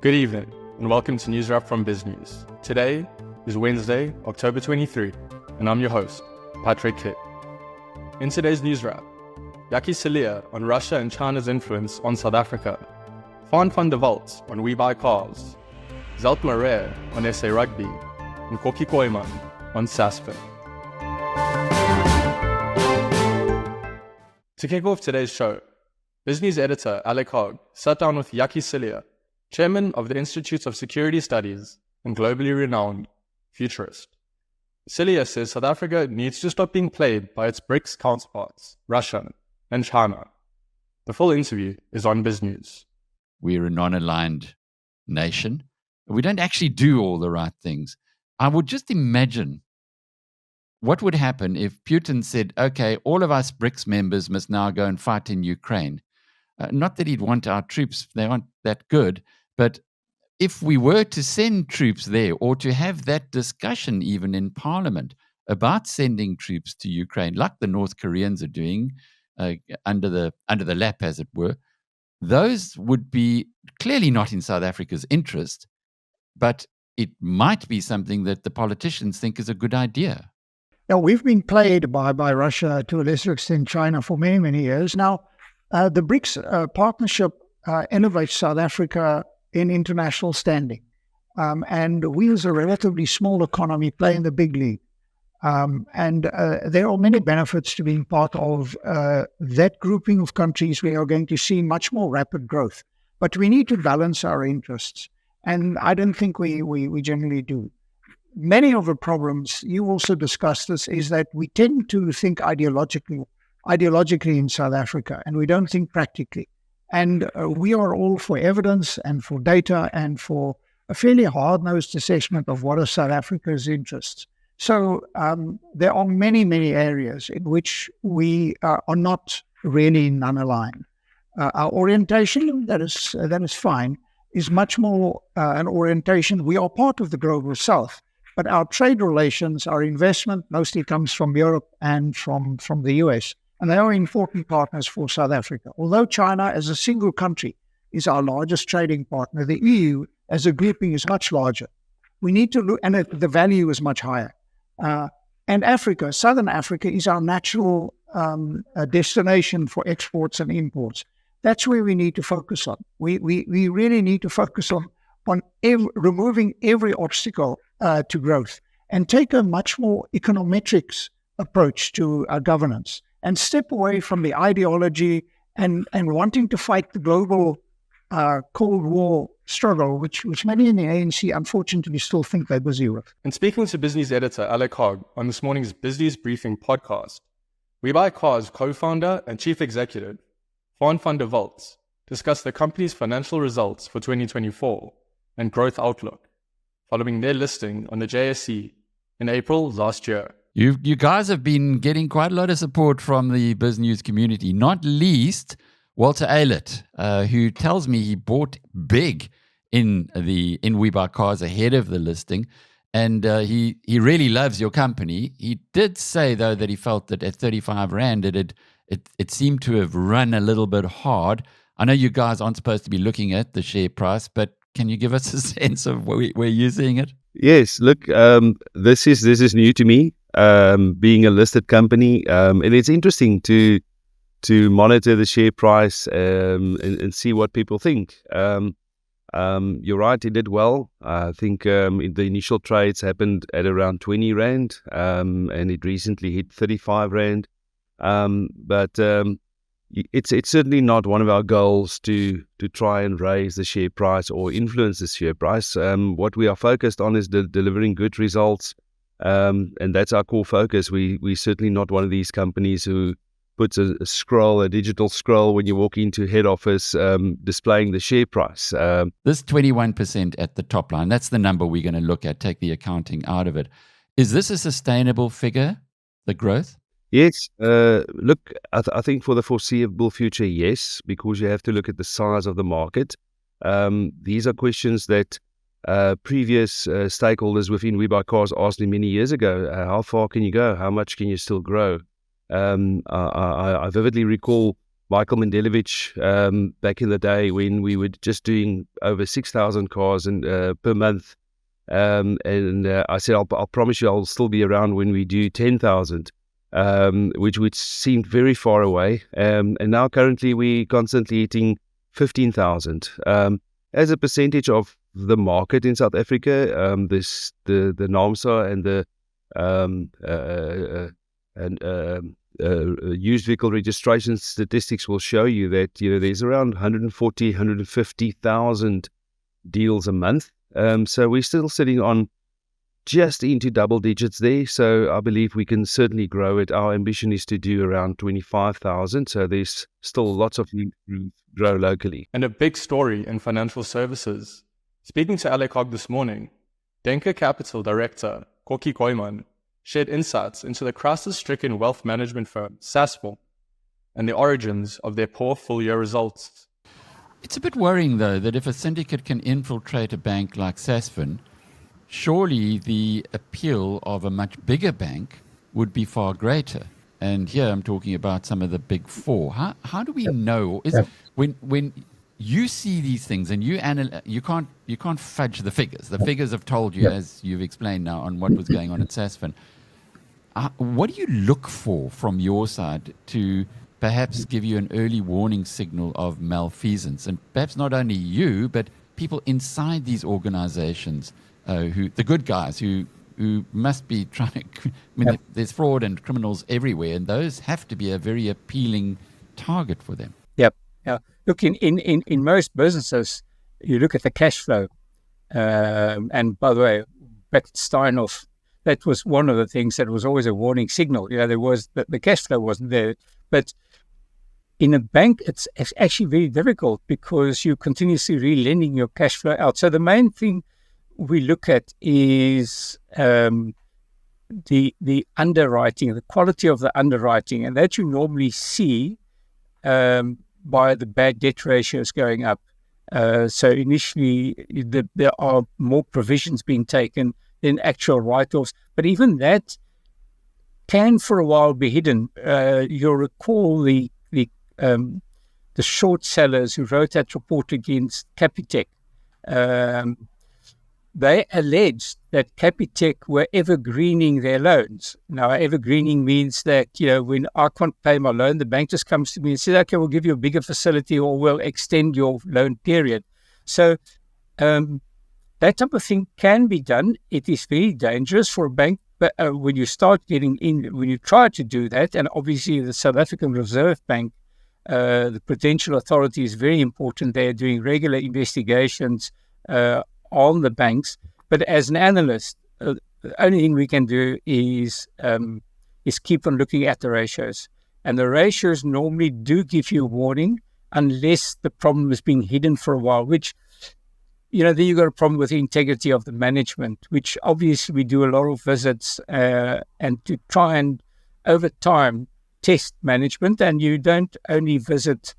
Good evening and welcome to NewsWrap from BizNews. Today is Wednesday, October 23, and I'm your host, Patrick Kitt. In today's NewsWrap, Jakkie Cilliers on Russia and China's influence on South Africa, Faan van der Walt on WeBuyCars, Zelt Marais on SA Rugby, and Kokkie Kooyman on Sasfin. To kick off today's show, BizNews editor Alec Hogg sat down with Jakkie Cilliers, chairman of the Institute of Security Studies and globally renowned futurist. Cilliers says South Africa needs to stop being played by its BRICS counterparts, Russia and China. The full interview is on BizNews. We're a non-aligned nation. We don't actually do all the right things. I would just imagine what would happen if Putin said, okay, all of us BRICS members must now go and fight in Ukraine. Not that he'd want our troops, they aren't that good, but if we were to send troops there or to have that discussion even in Parliament about sending troops to Ukraine, like the North Koreans are doing under the lap, as it were, those would be clearly not in South Africa's interest, but it might be something that the politicians think is a good idea. Now, we've been played by Russia, to a lesser extent China, for many, many years. Now, the BRICS partnership elevates South Africa in international standing. And we, as a relatively small economy, play in the big league. And there are many benefits to being part of that grouping of countries. We are going to see much more rapid growth. But we need to balance our interests. And I don't think we generally do. Many of the problems, you also discussed this, is that we tend to think ideologically in South Africa, and we don't think practically. And we are all for evidence and for data and for a fairly hard-nosed assessment of what are South Africa's interests. So there are many, many areas in which we are not really non-aligned. Our orientation, that is fine, is much more an orientation. We are part of the global South, but our trade relations, our investment mostly comes from Europe and from the US. And they are important partners for South Africa. Although China as a single country is our largest trading partner, the EU as a grouping is much larger. We need to look, and the value is much higher. And Africa, Southern Africa, is our natural destination for exports and imports. That's where we need to focus on. We really need to focus on removing every obstacle to growth and take a much more econometrics approach to our governance, and step away from the ideology and wanting to fight the global Cold War struggle, which many in the ANC unfortunately still think they're busy with. And speaking to BizNews editor Alec Hogg on this morning's BizNews Briefing podcast, WeBuyCars co-founder and chief executive Faan van der Walt discussed the company's financial results for 2024 and growth outlook following their listing on the JSE in April last year. You guys have been getting quite a lot of support from the BizNews community, not least Walter Eilert, who tells me he bought big in WeBuyCars ahead of the listing, and he really loves your company. He did say, though, that he felt that at 35 Rand, it seemed to have run a little bit hard. I know you guys aren't supposed to be looking at the share price, but can you give us a sense of where you're seeing it? Yes, look, this is new to me. Being a listed company, and it's interesting to monitor the share price and see what people think. You're right, it did well. I think the initial trades happened at around 20 Rand, and it recently hit 35 Rand. But it's certainly not one of our goals to try and raise the share price or influence the share price. What we are focused on is delivering good results. And that's our core focus. We're certainly not one of these companies who puts a digital scroll when you walk into head office displaying the share price. This 21% at the top line, that's the number we're going to look at, take the accounting out of it. Is this a sustainable figure, the growth? Yes. Look, I think for the foreseeable future, yes, because you have to look at the size of the market. These are questions that previous stakeholders within WeBuyCars asked me many years ago. How far can you go? How much can you still grow? I vividly recall Michael Mendelevich back in the day when we were just doing over 6,000 cars per month. And I said, I'll promise you I'll still be around when we do 10,000, which seemed very far away. And now currently we're constantly hitting 15,000. As a percentage of the market in South Africa, the NAAMSA and the used vehicle registration statistics will show you that there's around 140, 150,000 deals a month. So we're still sitting on just into double digits there. So I believe we can certainly grow it. Our ambition is to do around 25,000. So there's still lots of room to grow locally. And a big story in financial services. Speaking to Alekog this morning, Denker Capital Director Kokkie Kooyman shared insights into the crisis-stricken wealth management firm Sasfin and the origins of their poor full-year results. It's a bit worrying, though, that if a syndicate can infiltrate a bank like Sasfin, surely the appeal of a much bigger bank would be far greater. And here I'm talking about some of the big four. How do we know? When you see these things and you can't fudge the figures. The figures have told you, as you've explained now, on what was going on at Sasfin. What do you look for from your side to perhaps give you an early warning signal of malfeasance? And perhaps not only you, but people inside these organizations, the good guys who must be trying to, there's fraud and criminals everywhere, and those have to be a very appealing target for them. Yep. Yeah. Look, in most businesses, you look at the cash flow. And by the way, Beckett Steinhoff, that was one of the things that was always a warning signal. There was the cash flow wasn't there. But in a bank, it's actually very difficult because you're continuously re-lending your cash flow out. So the main thing we look at is the underwriting, the quality of the underwriting, and that you normally see by the bad debt ratios going up. So initially, there are more provisions being taken than actual write-offs. But even that can, for a while, be hidden. You'll recall the short sellers who wrote that report against Capitec. They alleged that Capitec were evergreening their loans. Now, evergreening means that, when I can't pay my loan, the bank just comes to me and says, okay, we'll give you a bigger facility or we'll extend your loan period. So that type of thing can be done. It is very dangerous for a bank. But when you start getting in, when you try to do that, and obviously the South African Reserve Bank, the Prudential Authority is very important. They are doing regular investigations on the banks. But as an analyst, the only thing we can do is keep on looking at the ratios. And the ratios normally do give you a warning unless the problem has been hidden for a while, which, then you've got a problem with the integrity of the management, which obviously we do a lot of visits and to try and, over time, test management. And you don't only visit,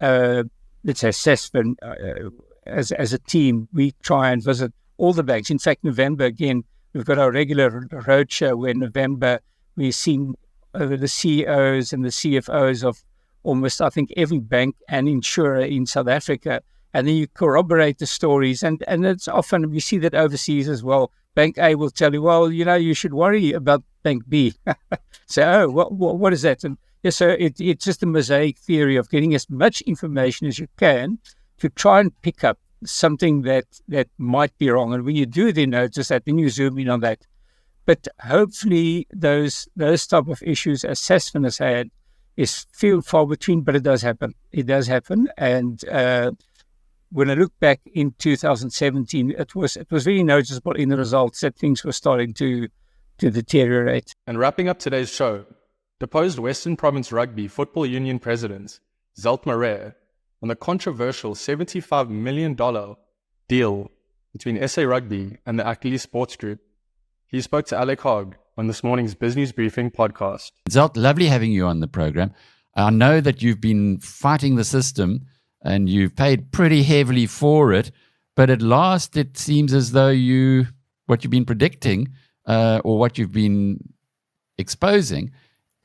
let's say, Sasfin as a team. We try and visit all the banks. In fact, November, again, we've got our regular roadshow where in November we've seen the CEOs and the CFOs of almost, I think, every bank and insurer in South Africa. And then you corroborate the stories. And it's often, we see that overseas as well. Bank A will tell you, well, you should worry about Bank B. So, what is that? And so it's just a mosaic theory of getting as much information as you can to try and pick up something that might be wrong. And when you do then notice that, then you zoom in on that. But hopefully those type of issues, as Sasfin has had, is few and far between, but it does happen. It does happen. And when I look back in 2017, it was very noticeable in the results that things were starting to deteriorate. And wrapping up today's show, deposed Western Province Rugby Football Union President Zelt Marais on the controversial $75 million deal between SA Rugby and the Ackerley Sports Group. He spoke to Alekog on this morning's Business Briefing podcast. Zelt, lovely having you on the program. I know that you've been fighting the system and you've paid pretty heavily for it, but at last it seems as though what you've been predicting or what you've been exposing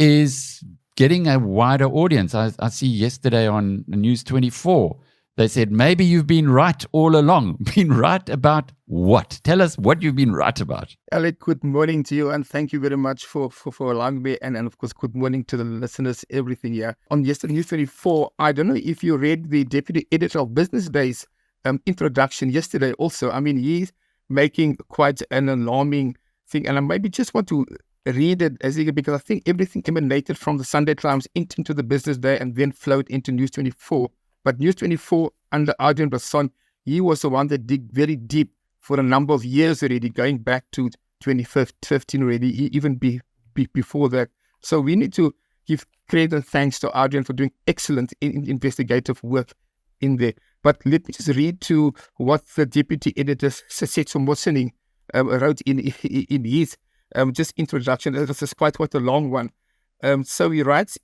is getting a wider audience. I see yesterday on News 24, they said, maybe you've been right all along. Been right about what? Tell us what you've been right about. Alec, good morning to you, and thank you very much for allowing me. And of course, good morning to the listeners, everything here. On yesterday, News 24, I don't know if you read the Deputy Editor of Business Day's introduction yesterday also. I mean, he's making quite an alarming thing, and I maybe just want to read it because I think everything emanated from the Sunday Times into the Business Day and then flowed into News 24. But News 24, under Adrian Basson, he was the one that dig very deep for a number of years already, going back to 2015 already, even before that. So we need to give credit and thanks to Adrian for doing excellent investigative work in there. But let me just read to what the Deputy Editor, Setso Mosening, wrote in his just introduction. This is quite a long one. So he writes,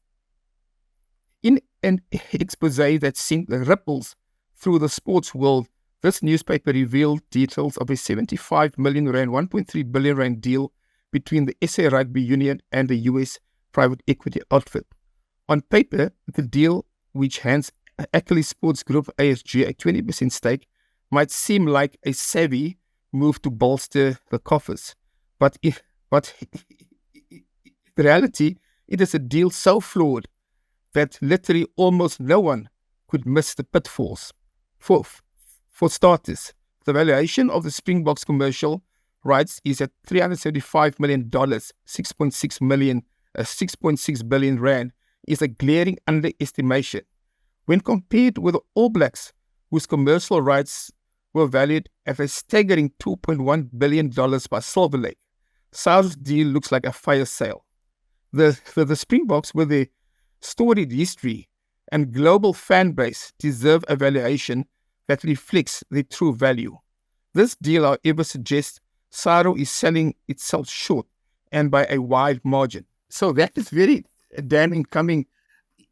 in an expose that sent ripples through the sports world, this newspaper revealed details of a 75 million rand, 1.3 billion rand deal between the SA Rugby Union and the US private equity outfit. On paper, the deal, which hands Ackerley Sports Group ASG a 20% stake, might seem like a savvy move to bolster the coffers. But in reality, it is a deal so flawed that literally almost no one could miss the pitfalls. For starters, the valuation of the Springboks commercial rights is at $375 million, 6.6 billion rand, is a glaring underestimation. When compared with the All Blacks, whose commercial rights were valued at a staggering $2.1 billion by Silver Lake, South's deal looks like a fire sale. The Springboks, with their storied history and global fan base, deserve a valuation that reflects their true value. This deal, however, suggests Saro is selling itself short, and by a wide margin. So that is very damning coming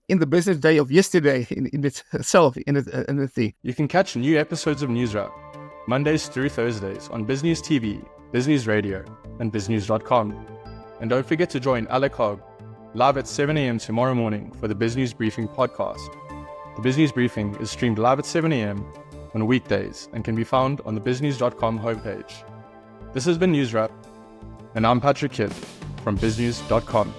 in the Business Day of yesterday in itself. In the thing. You can catch new episodes of NewsWrap Mondays through Thursdays on BizNews TV, BizNews Radio, and biznews.com. And don't forget to join Alec Hogg live at 7 a.m. tomorrow morning for the BizNews Briefing podcast. The BizNews Briefing is streamed live at 7 a.m. on weekdays and can be found on the biznews.com homepage. This has been NewsWrap, and I'm Patrick Kidd from biznews.com.